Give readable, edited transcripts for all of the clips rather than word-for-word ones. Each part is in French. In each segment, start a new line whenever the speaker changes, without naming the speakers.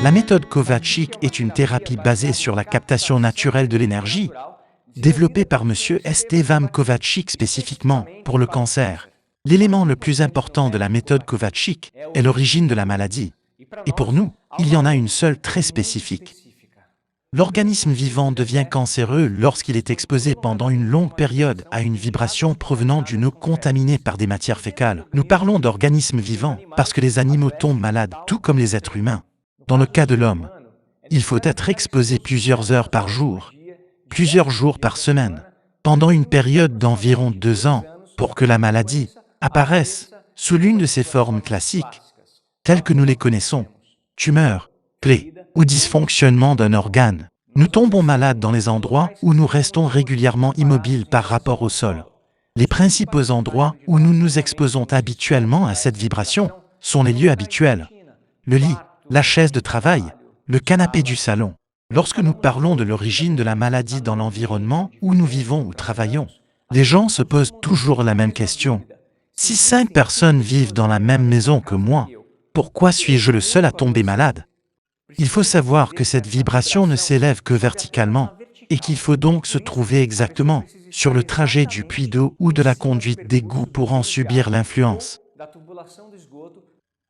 La méthode Kovačič est une thérapie basée sur la captation naturelle de l'énergie, développée par M. Estevam Kovačič spécifiquement pour le cancer. L'élément le plus important de la méthode Kovačič est l'origine de la maladie. Et pour nous, il y en a une seule très spécifique. L'organisme vivant devient cancéreux lorsqu'il est exposé pendant une longue période à une vibration provenant d'une eau contaminée par des matières fécales. Nous parlons d'organismes vivants parce que les animaux tombent malades, tout comme les êtres humains. Dans le cas de l'homme, il faut être exposé plusieurs heures par jour, plusieurs jours par semaine, pendant une période d'environ 2 ans, pour que la maladie apparaisse sous l'une de ses formes classiques, telles que nous les connaissons, tumeur, plaie ou dysfonctionnement d'un organe. Nous tombons malades dans les endroits où nous restons régulièrement immobiles par rapport au sol. Les principaux endroits où nous nous exposons habituellement à cette vibration sont les lieux habituels, le lit, la chaise de travail, le canapé du salon. Lorsque nous parlons de l'origine de la maladie dans l'environnement où nous vivons ou travaillons, les gens se posent toujours la même question. Si 5 personnes vivent dans la même maison que moi, pourquoi suis-je le seul à tomber malade? Il faut savoir que cette vibration ne s'élève que verticalement et qu'il faut donc se trouver exactement sur le trajet du puits d'eau ou de la conduite d'égout pour en subir l'influence.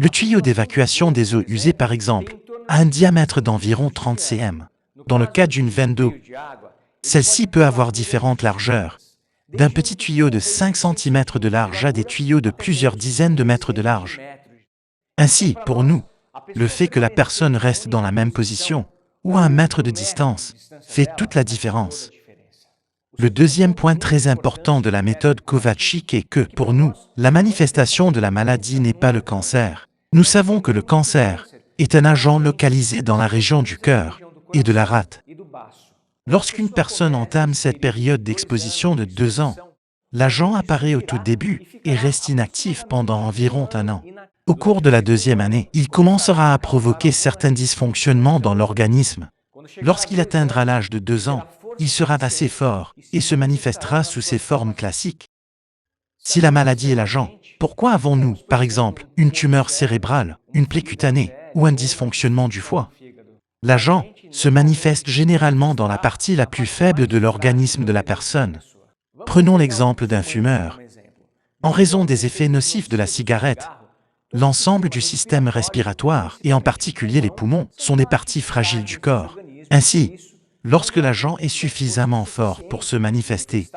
Le tuyau d'évacuation des eaux usées, par exemple, a un diamètre d'environ 30 cm. Dans le cas d'une veine d'eau, celle-ci peut avoir différentes largeurs, d'un petit tuyau de 5 cm de large à des tuyaux de plusieurs dizaines de mètres de large. Ainsi, pour nous, le fait que la personne reste dans la même position ou à 1 mètre de distance fait toute la différence. Le deuxième point très important de la méthode Kovačič est que, pour nous, la manifestation de la maladie n'est pas le cancer. Nous savons que le cancer est un agent localisé dans la région du cœur et de la rate. Lorsqu'une personne entame cette période d'exposition de 2 ans, l'agent apparaît au tout début et reste inactif pendant environ 1 an. Au cours de la 2e année, il commencera à provoquer certains dysfonctionnements dans l'organisme. Lorsqu'il atteindra l'âge de 2 ans, il sera assez fort et se manifestera sous ses formes classiques. Si la maladie est l'agent, pourquoi avons-nous, par exemple, une tumeur cérébrale, une plaie cutanée ou un dysfonctionnement du foie? L'agent se manifeste généralement dans la partie la plus faible de l'organisme de la personne. Prenons l'exemple d'un fumeur. En raison des effets nocifs de la cigarette, l'ensemble du système respiratoire, et en particulier les poumons, sont des parties fragiles du corps. Ainsi, lorsque l'agent est suffisamment fort pour se manifester,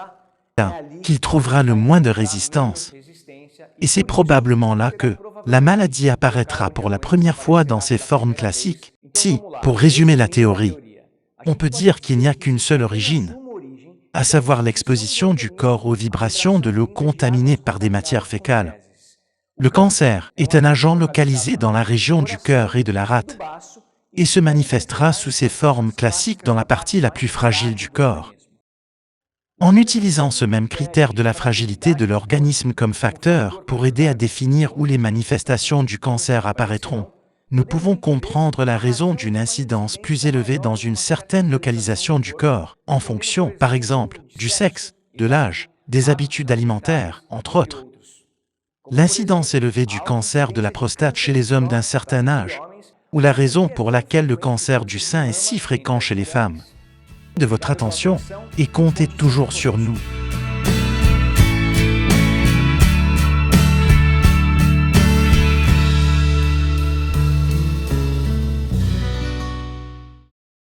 qu'il trouvera le moins de résistance. Et c'est probablement là que la maladie apparaîtra pour la première fois dans ses formes classiques. Si, pour résumer la théorie, on peut dire qu'il n'y a qu'une seule origine, à savoir l'exposition du corps aux vibrations de l'eau contaminée par des matières fécales. Le cancer est un agent localisé dans la région du cœur et de la rate et se manifestera sous ses formes classiques dans la partie la plus fragile du corps. En utilisant ce même critère de la fragilité de l'organisme comme facteur pour aider à définir où les manifestations du cancer apparaîtront, nous pouvons comprendre la raison d'une incidence plus élevée dans une certaine localisation du corps, en fonction, par exemple, du sexe, de l'âge, des habitudes alimentaires, entre autres. L'incidence élevée du cancer de la prostate chez les hommes d'un certain âge, ou la raison pour laquelle le cancer du sein est si fréquent chez les femmes. De votre attention et comptez toujours sur nous.